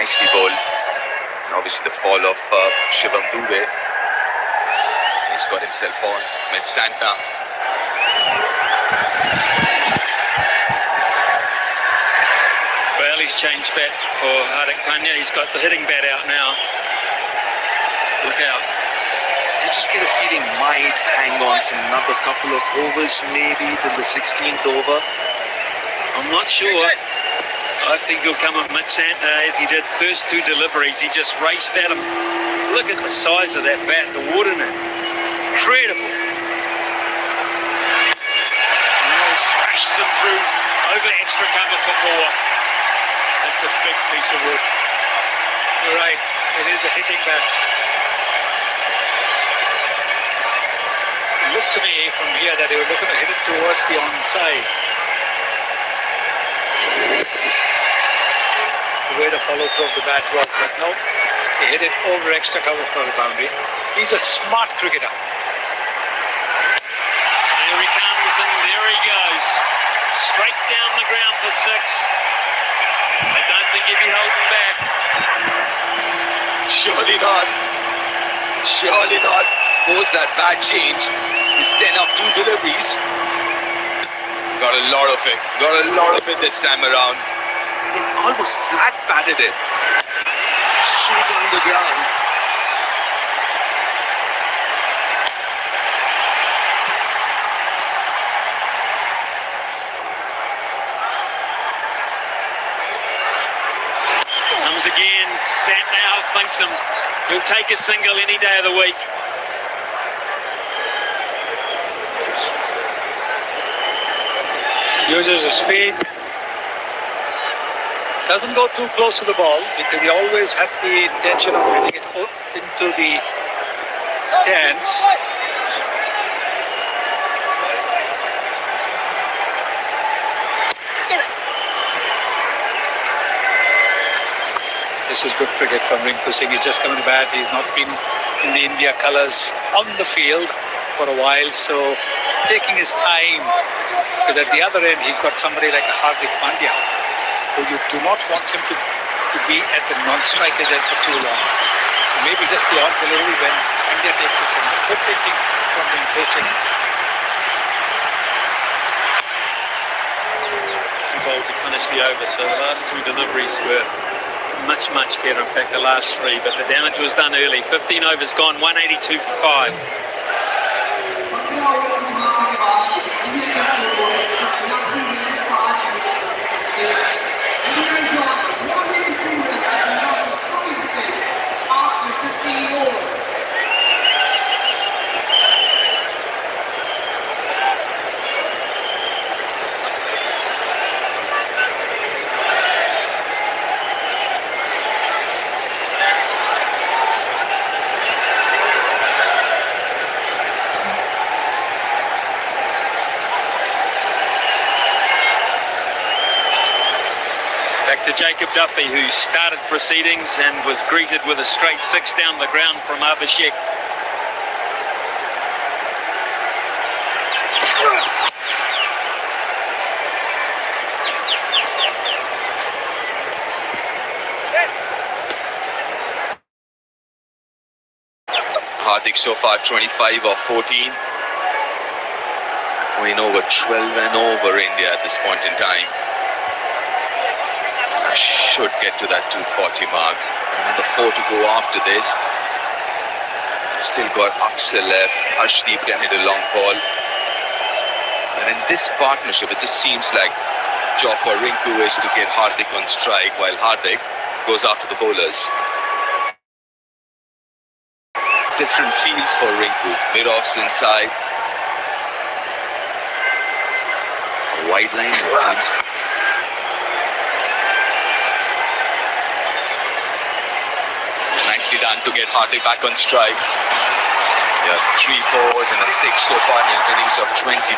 nicely bowled. And obviously the fall of Shivam Dube. He's got himself on. Mitch Santner. Well, he's changed bat for Hardik Pandya. He's got the hitting bat out now. Look out. I just get a feeling might hang on for another couple of overs, maybe till the 16th over. I'm not sure. I think he'll come at Mitch Santner as he did first two deliveries. He just raced at him. Look at the size of that bat, the wood in it. Incredible. Oh, smashes him through over extra cover for four. That's a big piece of wood. You're right, it is a hitting bat. It looked to me from here that they were looking to hit it towards the onside. The way the follow through of the bat was, but no, he hit it over extra cover for the boundary. He's a smart cricketer. Here he comes, and there he goes. Straight down the ground for six. I don't think he'd be holding back. Surely not. Surely not. Post that bad change. He's 10 off 2 deliveries. Got a lot of it. Got a lot of it this time around. They almost flat batted it. Straight on the ground. Comes again. Santner thinks him. He'll take a single any day of the week. Uses his feet. Doesn't go too close to the ball because he always had the intention of hitting it into the stands. This is good cricket from Rinku Singh. He's just coming to bat. He's not been in the India colours on the field for a while, so taking his time, because at the other end he's got somebody like a Hardik Pandya, who you do not want him to be at the non-striker's end for too long. Maybe just the odd delivery when India takes a single. Good taking from Rinku Singh. Bowl to finish the over, so the last two deliveries were much better. In fact, the last three, but the damage was done early. 15 overs gone, 182 for 5. To Jacob Duffy, who started proceedings and was greeted with a straight 6 down the ground from Abhishek. Hardik so far 25 or 14. Going over 12 and over India at this point in time. Should get to that 240 mark. Another 4 to go after this. Still got Axel left. Arshdeep can hit a long ball. And in this partnership, it just seems like job for Rinku is to get Hardik on strike while Hardik goes after the bowlers. Different feel for Rinku. Mid-offs inside. A wide line, it seems. Nicely done to get Hardik back on strike. Yeah, 3 4s and a 6 so far in his innings of 25.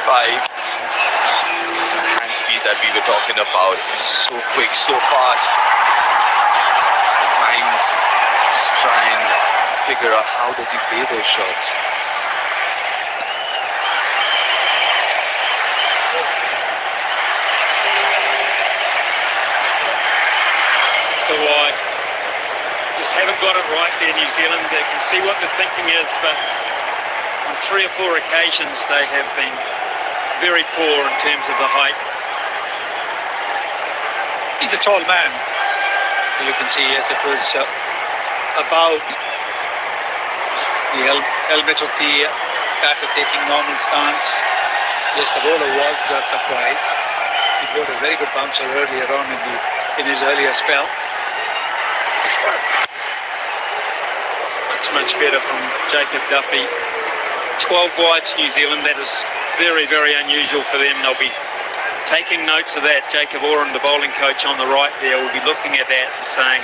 The hand speed that we were talking about, so quick, so fast. At times, just try and figure out how does he play those shots. To wide. haven't got it right there, New Zealand. They can see what the thinking is, but on 3 or 4 occasions they have been very poor in terms of the height. He's a tall man. You can see, yes, it was about the helmet of the batter taking normal stance. Yes, the bowler was surprised. He got a very good bouncer earlier on in his earlier spell. Much better from Jacob Duffy. 12 wides New Zealand, that is very, very unusual for them. They'll be taking notes of that. Jacob Oren, the bowling coach on the right there, will be looking at that and saying,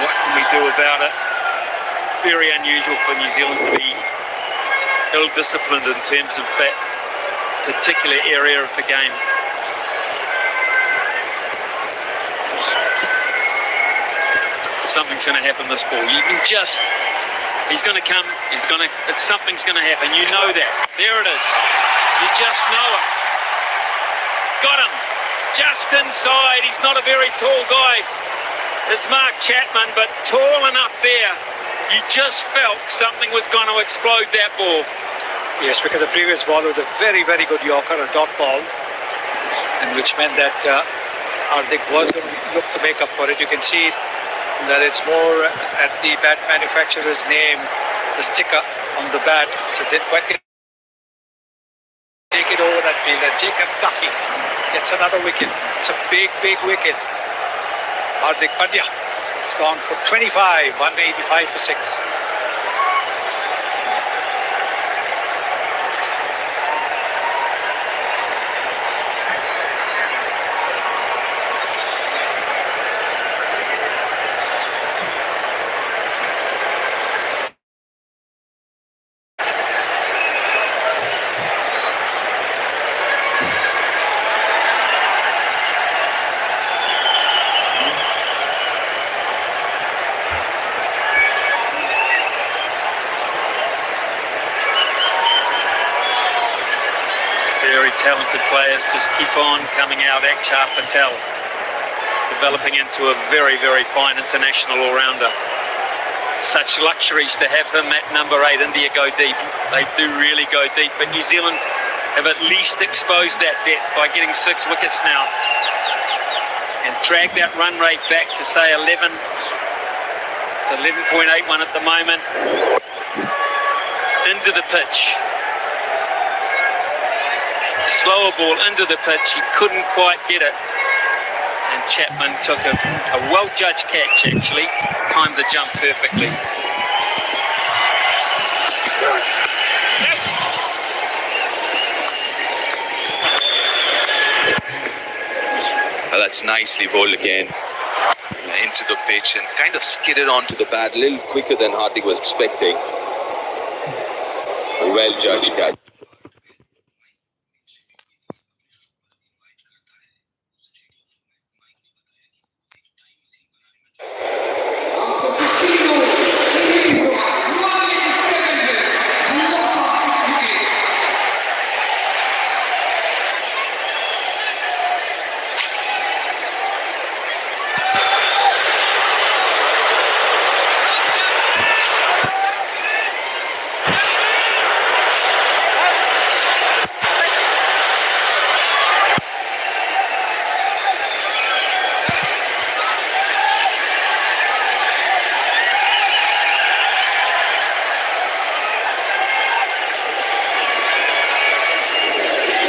what can we do about it? Very unusual for New Zealand to be ill-disciplined in terms of that particular area of the game. Something's going to happen this ball. You can just, he's going to come, something's going to happen. You know that. There it is. You just know it. Got him. Just inside. He's not a very tall guy. It's Mark Chapman, but tall enough there. You just felt something was going to explode that ball. Yes, because the previous ball was a very, very good Yorker, a dot ball, and which meant that Hardik was going to look to make up for it. You can see that it's more at the bat manufacturer's name, the sticker on the bat, so didn't quite take it over that field. And Jacob Duffy gets another wicket. It's a big, big wicket. Hardik Pandya has gone for 25, 185 for 6. Talented players just keep on coming out. Akshar Patel developing into a very, very fine international all-rounder. Such luxuries to have him at number 8. India go deep. They do really go deep, but New Zealand have at least exposed that depth by getting 6 wickets now and drag that run rate back to say 11. It's 11.81 at the moment. Into the pitch. Slower ball into the pitch, he couldn't quite get it, and Chapman took a well-judged catch, actually, timed the jump perfectly. Well, that's nicely bowled again into the pitch and kind of skidded onto the bat a little quicker than Hardik was expecting. A well-judged catch.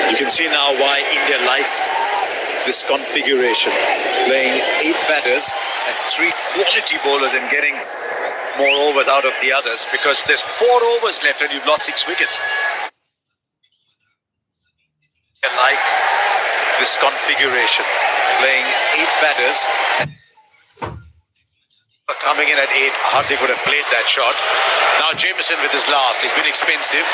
You can see now why India like this configuration, playing 8 batters and 3 quality bowlers and getting more overs out of the others, because there's 4 overs left and you've lost 6 wickets. I like this configuration, playing 8 batters and coming in at 8. Hardik would have played that shot. Now Jameson with his last, he's been expensive.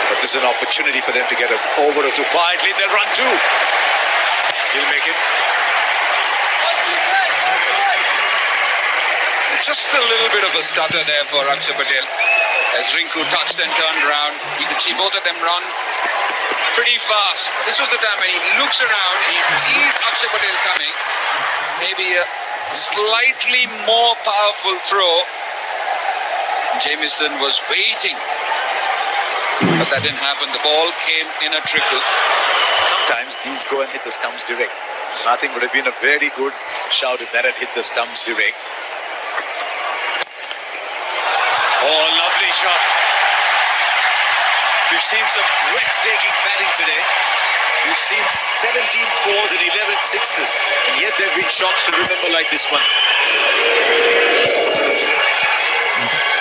But this is an opportunity for them to get an over or 2 quietly. They'll run 2. He'll make it. Just a little bit of a stutter there for Akshar Patel. As Rinku touched and turned around, you could see both of them run. pretty fast. This was the time when he looks around, he sees Akshay Patel coming. Maybe a slightly more powerful throw. Jamieson was waiting, but that didn't happen. The ball came in a trickle. Sometimes these go and hit the stumps direct. Nothing would have been a very good shout if that had hit the stumps direct. Oh, lovely shot. We've seen some breathtaking batting today. We've seen 17 fours and 11 sixes, and yet there have been shots to remember like this one.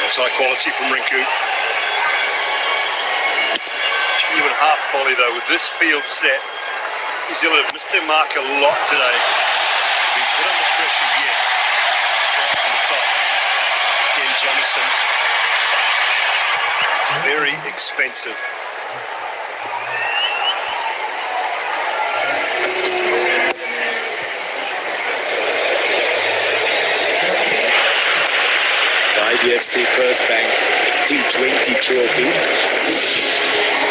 That's high quality from Rinku. Genuine half volley though with this field set. New Zealand have missed their mark a lot today. Been put under pressure, yes. Right from the top. Again, Jamieson. Very expensive. The IDFC First Bank T20 trophy.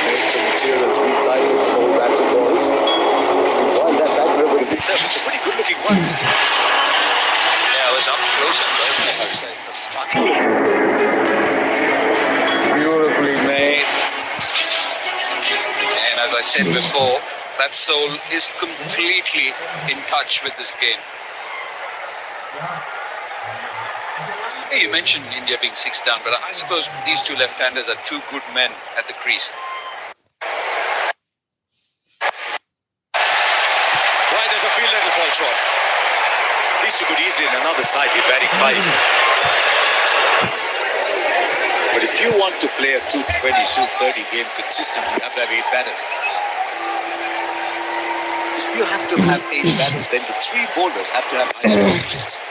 Most of the materials recycled, all bats and balls. While that's admirable in itself, it's a pretty good looking one. Yeah, it was up close and personal, I would say. It was fun. Beautifully made. And as I said before, that soul is completely in touch with this game. Hey, you mentioned India being 6 down, but I suppose these two left-handers are two good men at the crease. Why does a fielder fall short? These two could easily on another side be batting 5. But if you want to play a 220, 230 game consistently, you have to have 8 batters. If you have to have 8 batters, then the 3 bowlers have to have high scoring rates.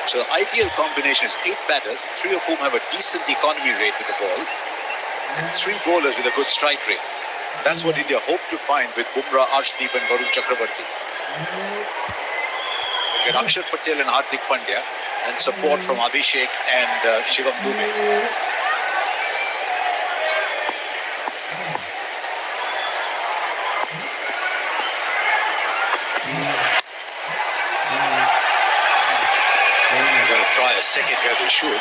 So the ideal combination is 8 batters, 3 of whom have a decent economy rate with the ball, and 3 bowlers with a good strike rate. That's what India hope to find with Bumrah, Arshdeep and Varun Chakravarti. They get Akshar Patel and Hardik Pandya, and support from Abhishek and Shivam Dube. They're going to try a second here, they should.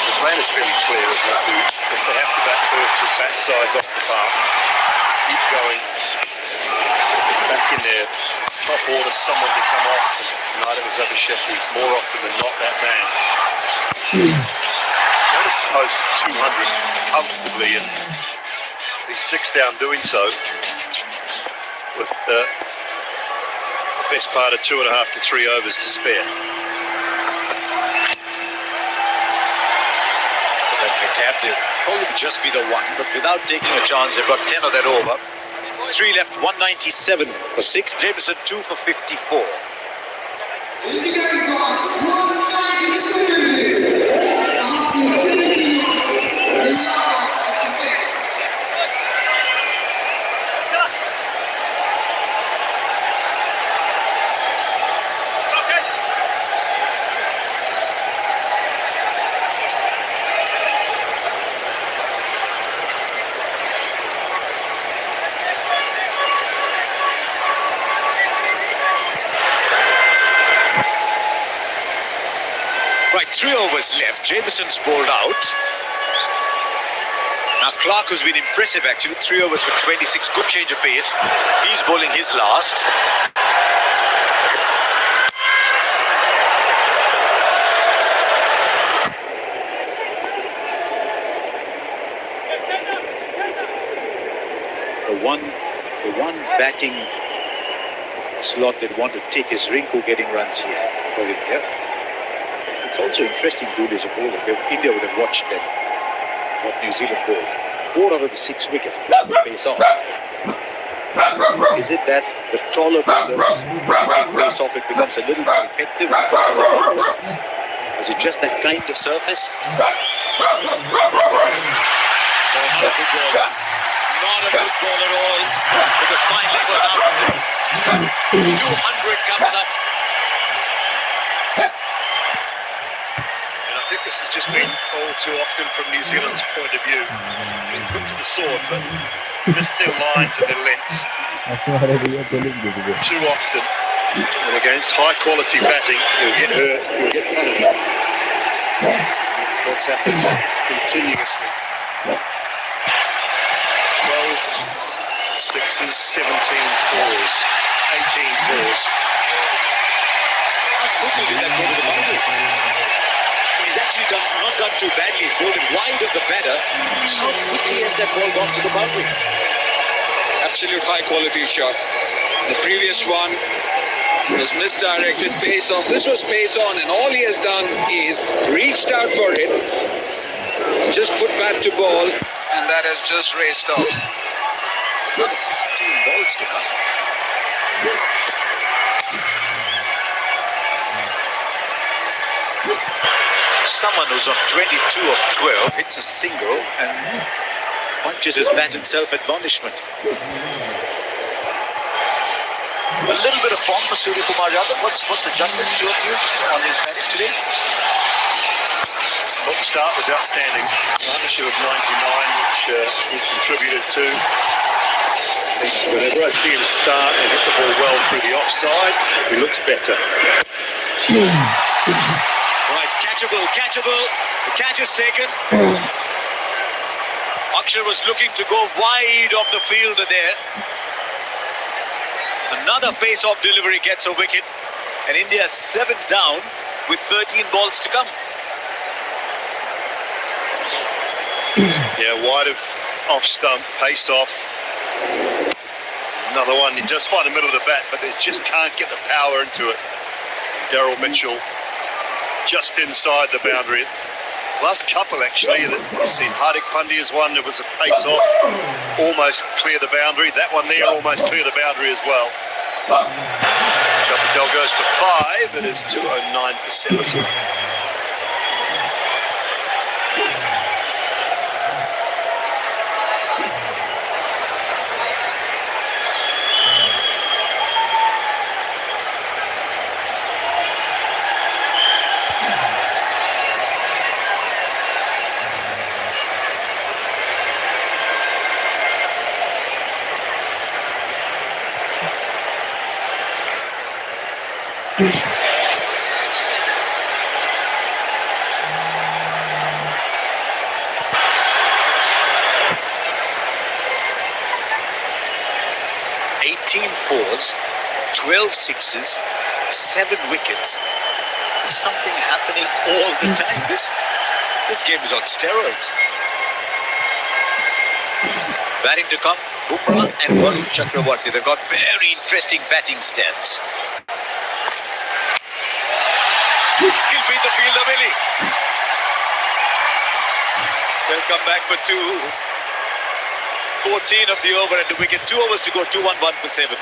The plan is fairly clear, isn't it? If they have to bat first with bat sides off the park, keep going. Back in their top order, someone to come off. And tonight it was Abhishek, who's more often than not that man. Go to post 200 comfortably and be 6 down doing so with the best part of 2.5 to 3 overs to spare. They'll probably just be the one, but without taking a chance, they've got 10 of that over. 3 left, 197 for 6. Jamieson 2 for 54. Right, 3 overs left. Jamieson's bowled out. Now Clark, who's been impressive actually, 3 overs for 26, good change of pace. He's bowling his last. The one batting slot that want to take is Rinku getting runs here for India. It's also interesting, dude, as a bowler. India would have watched them, what New Zealand bowl. 4 out of the 6 wickets flat the pace off. Is it that the taller bowlers take pace off, it becomes a little more effective because of the bounce? Is it just that kind of surface? No, not a good ball. Not a good ball at all, because finally it was out. 200 comes up. this has just been all too often from New Zealand's point of view. Been put to the sword, but missed their lines and their lengths too often. And against high quality batting, you'll get hurt, you'll get punished. That's what's happened continuously. 12 sixes, 17 fours, 18 fours. How quickly did that go to the boundary? He's actually not done too badly. He's bowled it wide of the batter. How quickly has that ball gone to the boundary? Absolute high quality shot. The previous one was misdirected, pace off. This was pace on, and all he has done is reached out for it, just put back to ball, and that has just raced off. Another 15 balls to come. Someone who's on 22 of 12 hits a single and punches his bat in self-admonishment. A little bit of form for Surya Kumar Yadav. What's the judgment, two of you, on his batting today? Well, the start was outstanding. Partnership of 99, which he contributed to. Whenever I see him start and hit the ball well through the offside, he looks better. Right, catchable. The catch is taken. Akshar was looking to go wide of the field there. Another pace-off delivery gets a wicket, and India 7 down with 13 balls to come. Yeah, wide of off stump, pace off. Another one, you just find the middle of the bat, but they just can't get the power into it. Daryl Mitchell just inside the boundary. Last couple actually that you've seen, Hardik Pandya's one, it was a pace off, almost clear the boundary. That one there almost clear the boundary as well. Chhappan Patel goes for 5. It is 209 for 7. Fours, 12 sixes, 7 wickets. There's something happening all the time. This game is on steroids. Batting to come, Bumrah and Varun Chakravarti. They've got very interesting batting stats. He'll beat the fielder, will he? They'll come back for 2. 14 of the over at the wicket. 2 overs to go. 2-1-1 for 7.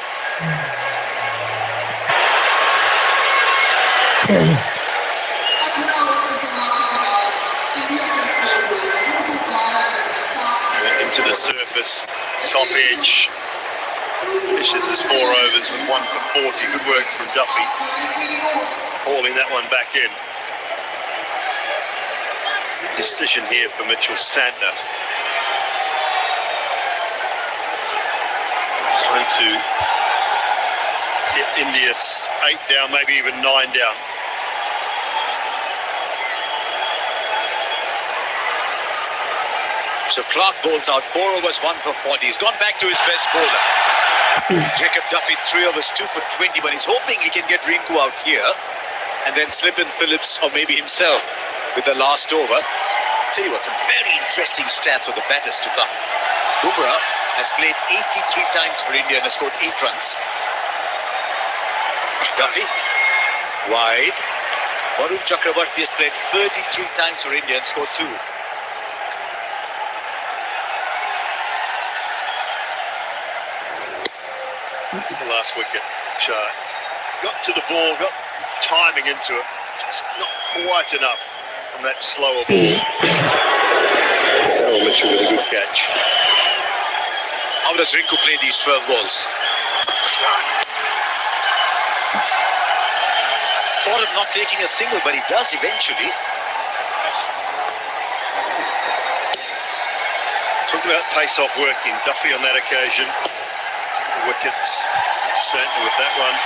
Into the surface, top edge. Fishes his 4 overs with 1 for 40. Good work from Duffy. Hauling that one back in. Decision here for Mitchell Santner. Trying to get India 8 down, maybe even 9 down. So Clark bowls out 4 overs, 1 for 40. He's gone back to his best bowler. Jacob Duffy 3 overs, 2 for 20, but he's hoping he can get Rinku out here and then slip in Phillips or maybe himself with the last over. Tell you what, some very interesting stats for the batters to come. Bumrah has played 83 times for India and has scored 8 runs. Duffy, wide. Varun Chakravarti has played 33 times for India and scored 2. That's the last wicket. Shah got to the ball, got timing into it, just not quite enough from that slower ball. Daryl Mitchell with a good catch. How does Rinku play these 12 balls? Thought of not taking a single, but he does eventually. Talking about pace-off working, Duffy on that occasion. The wickets, certainly with that one.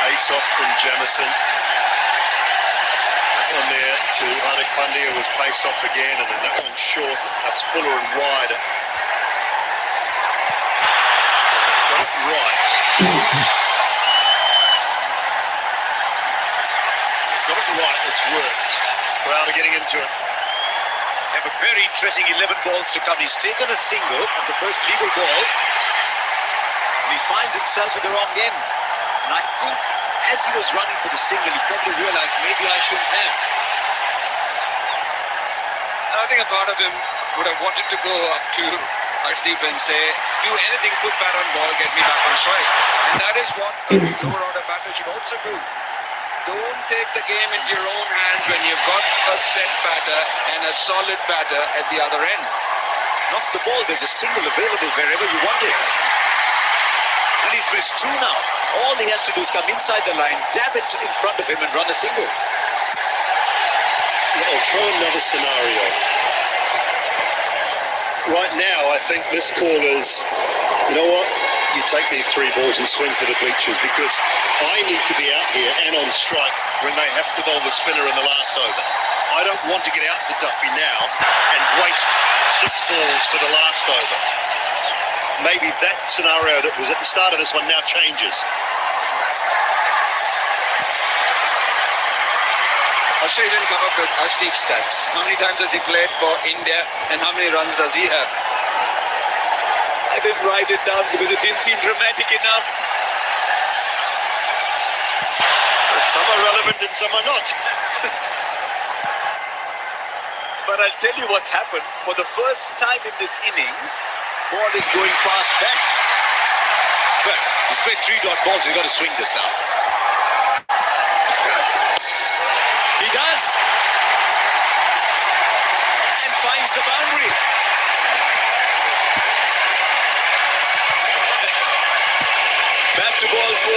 Ace-off from Jamison. That one there to Hardik Pandya was pace-off again, and then that one short. That's fuller and wider. Got it right. Got it right, it's worked. Crowder getting into it. Yeah, but very interesting 11 balls to come. He's taken a single on the first legal ball, and he finds himself at the wrong end. And I think as he was running for the single, he probably realized maybe I shouldn't have. And I think a part of him would have wanted to go up to Arshdeep and say, do anything, put bat on ball, get me back on strike. And that is what a lower order batter should also do. Don't take the game into your own hands when you've got a set batter and a solid batter at the other end. Knock the ball, there's a single available wherever you want it. And he's missed two now. All he has to do is come inside the line, dab it in front of him and run a single. I'll throw another scenario. Right now, I think this call is, you know what? You take these three balls and swing for the bleachers, because I need to be out here and on strike when they have to bowl the spinner in the last over. I don't want to get out to Duffy now and waste 6 balls for the last over. Maybe that scenario that was at the start of this one now changes. Ashwin didn't come up with Arshdeep stats. How many times has he played for India and how many runs does he have? I didn't write it down because it didn't seem dramatic enough. Some are relevant and some are not. But I'll tell you what's happened. For the first time in this innings, ball is going past bat. Well, he's played 3 dot balls. He's got to swing this now. He does. And finds the boundary. Back to ball 4.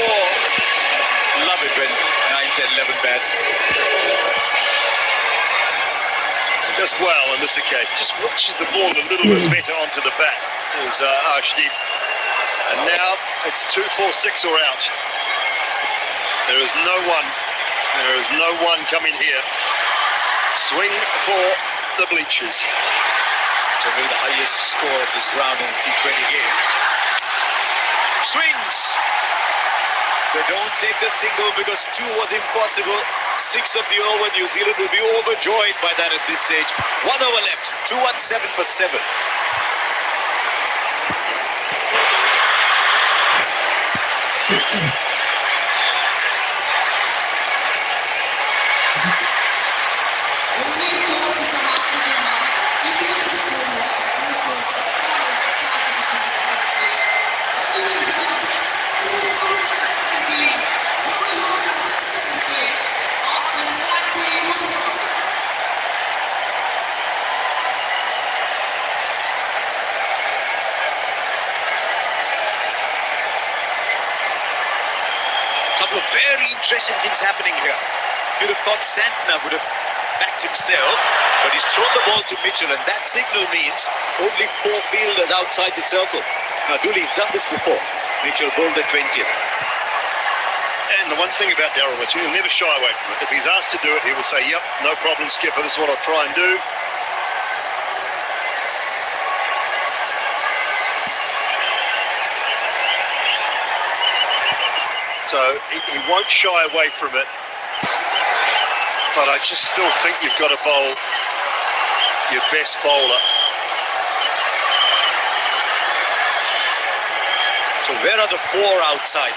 Love it when 9, 10, 11 bat. Does well on this occasion. Just watches the ball a little bit better onto the bat is Arshdeep. And now it's 2, 4, 6 or out. There is no one. There is no one coming here. Swing for the bleachers. Generally the highest score of this ground in a T20 game. Swings. They don't take the single because 2 was impossible. 6 of the over. New Zealand will be overjoyed by that at this stage. 1 over left. 217 for 7. Couple of very interesting things happening here. You'd have thought Santner would have backed himself, but he's thrown the ball to Mitchell, and that signal means only 4 fielders outside the circle. Now, Dooley's done this before. Mitchell bowled at 20th. And the one thing about Daryl Mitchell, he'll never shy away from it. If he's asked to do it, he will say, yep, no problem, skipper, this is what I'll try and do. So he won't shy away from it. But I just still think you've got to bowl your best bowler. So where are the 4 outside?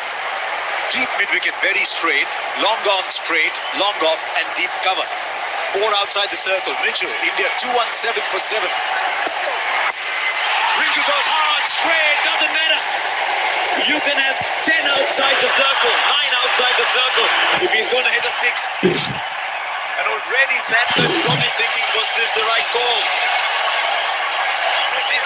Deep mid-wicket, very straight. Long on straight, long off and deep cover. 4 outside the circle. Mitchell, India 217 for 7. Rinku goes hard, straight, doesn't matter. You can have 10 outside the circle, 9 outside the circle if he's going to hit a 6. And already Santner's probably thinking, was this the right call?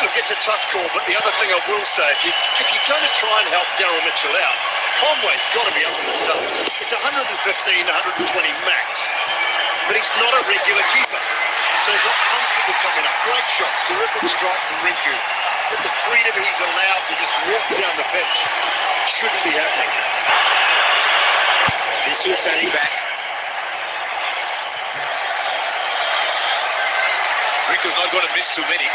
Look, it's a tough call, but the other thing I will say, if you're going to try and help Daryl Mitchell out, Conway's got to be up to the stumps. It's 115, 120 max. but he's not a regular keeper. So he's not comfortable coming up. Great shot, terrific strike from Rinku. But the freedom he's allowed to just walk down the pitch shouldn't be happening. He's still standing back. Rinku's not going to miss too many.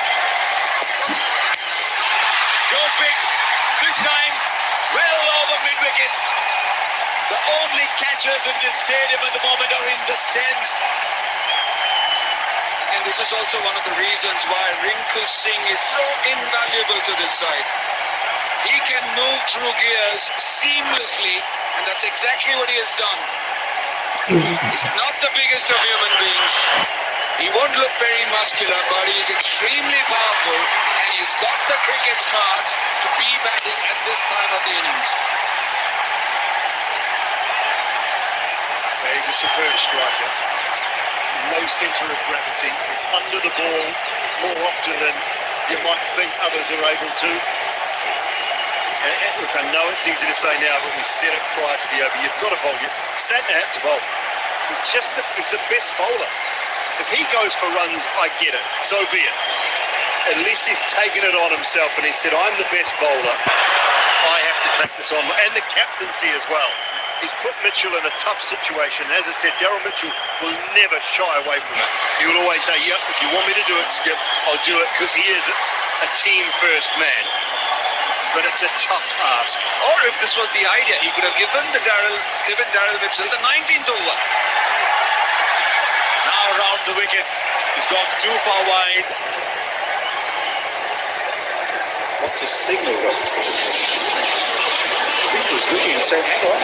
Goes big. This time, well over mid-wicket. The only catchers in this stadium at the moment are in the stands. And this is also one of the reasons why Rinku Singh is so invaluable to this side. He can move through gears seamlessly, and that's exactly what he has done. He's not the biggest of human beings. He won't look very muscular, but he's extremely powerful, and he's got the cricket smarts to be batting at this time of the innings. Yeah, he's a superb striker. Low centre of gravity. It's under the ball more often than you might think others are able to. And look, I know it's easy to say now, but we said it prior to the over. You've got to bowl. Santner had to bowl. He's the best bowler. If he goes for runs, I get it. So be it. At least he's taken it on himself and he said, I'm the best bowler. I have to take this on. And the captaincy as well. He's put Mitchell in a tough situation. As I said, Daryl Mitchell will never shy away from it. He will always say, yep, if you want me to do it, Skip, I'll do it, because he is a team-first man. But it's a tough ask. Or if this was the idea, he could have given Daryl Mitchell the 19th over. Now around the wicket. He's gone too far wide. What's the signal though? Rinku's looking and saying, hang on.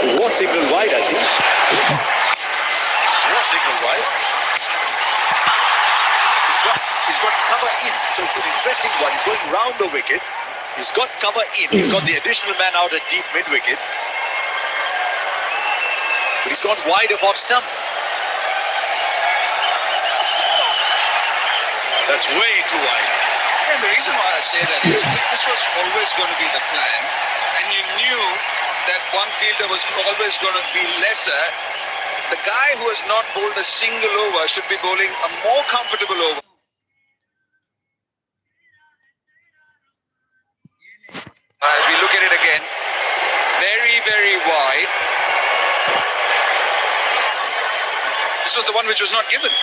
It was signal wide, I think. It was signal wide. He's got cover in, so it's an interesting one. He's going round the wicket. He's got cover in. He's got the additional man out at deep mid-wicket. But he's gone wide of off stump. That's way too wide. And the reason why I say that is this was always going to be the plan, and you knew that one fielder was always going to be lesser. The guy who has not bowled a single over should be bowling a more comfortable over. As we look at it again, very, very wide. This was the one which was not given.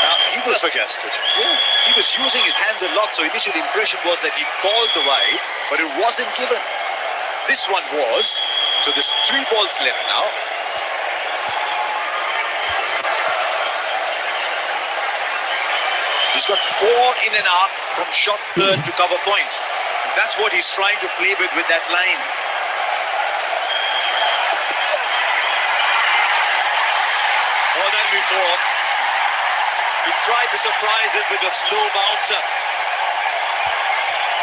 Now, he was suggested. Yeah. He was using his hands a lot, so initial impression was that he called the wide, but it wasn't given. This one was. So there's 3 balls left now. He's got 4 in an arc from shot third to cover point. That's what he's trying to play with that line. More than before. He tried to surprise him with a slow bouncer.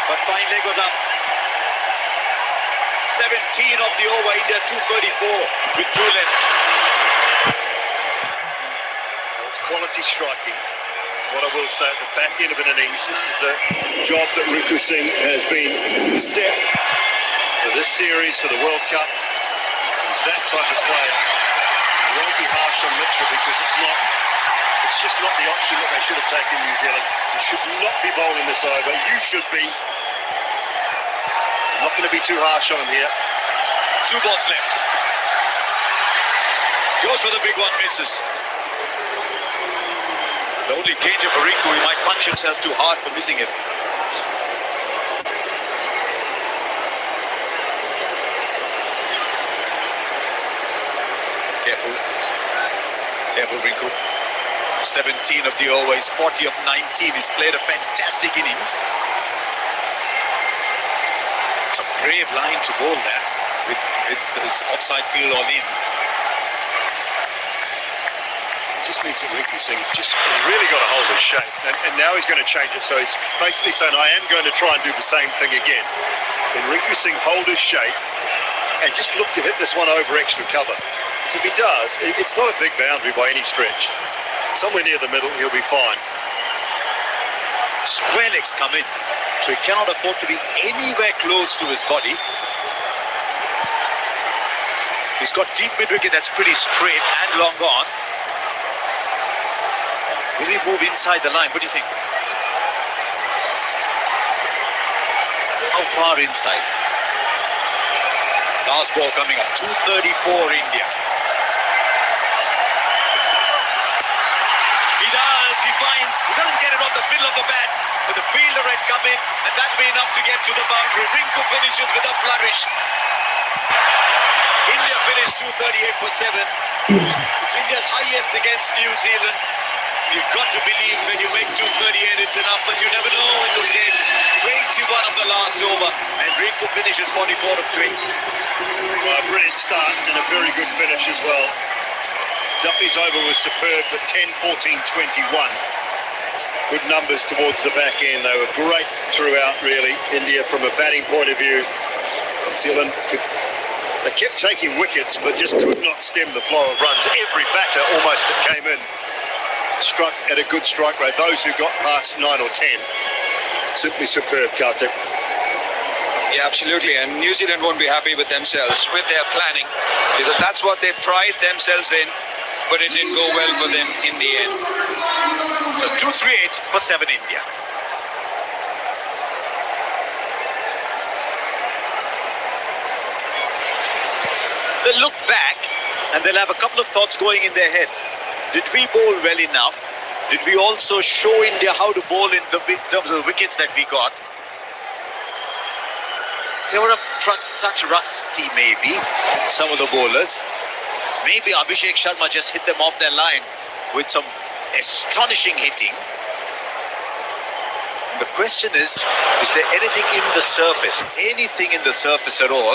But fine leg was up. 17 of the over, India 234 with 2 left. It's quality striking. What I will say at the back end of an innings, this is the job that Rinku Singh has been set for this series, for the World Cup. He's that type of player. He won't be harsh on Mitchell because it's just not the option that they should have taken New Zealand. You should not be bowling this over. You should be. I'm not going to be too harsh on him here. 2 balls left. Goes for the big one, misses. The only danger for Rinku, he might punch himself too hard for missing it. Careful. Careful, Rinku. 17 of the over, he's 40 of 19. He's played a fantastic innings. It's a brave line to bowl that with his offside field all in. Just means that Rinku Singh's he's really got to hold his shape, and now he's going to change it. So he's basically saying, I am going to try and do the same thing again. Then Rinku Singh hold his shape and just look to hit this one over extra cover. So if he does, it's not a big boundary by any stretch. Somewhere near the middle, he'll be fine. Square legs come in, so he cannot afford to be anywhere close to his body. He's got deep mid wicket that's pretty straight and long on. Will he move inside the line? What do you think? How far inside? Last ball coming up. 234 India. He does. He doesn't get it off the middle of the bat. But the fielder had come in, and that'll be enough to get to the boundary. Rinku finishes with a flourish. India finished 238 for 7. It's India's highest against New Zealand. You've got to believe when you make 238 it's enough, but you never know in this game. 21 of the last over, and Rinku finishes 44 of 20. Well, a brilliant start and a very good finish as well. Duffy's over was superb, but 10, 14, 21. Good numbers towards the back end. They were great throughout, really. India, from a batting point of view, New Zealand they kept taking wickets, but just could not stem the flow of runs. Every batter almost that came in struck at a good strike rate. Those who got past 9 or 10, simply superb, Kartik. Yeah, absolutely. And New Zealand won't be happy with themselves, with their planning, because that's what they pride themselves in, but it didn't go well for them in the end. So 238 for 7 India. They'll look back and they'll have a couple of thoughts going in their head. Did we bowl well enough? Did we also show India how to bowl in terms of the wickets that we got? They were a touch rusty, maybe, some of the bowlers. Maybe Abhishek Sharma just hit them off their line with some astonishing hitting. The question is there anything in the surface at all?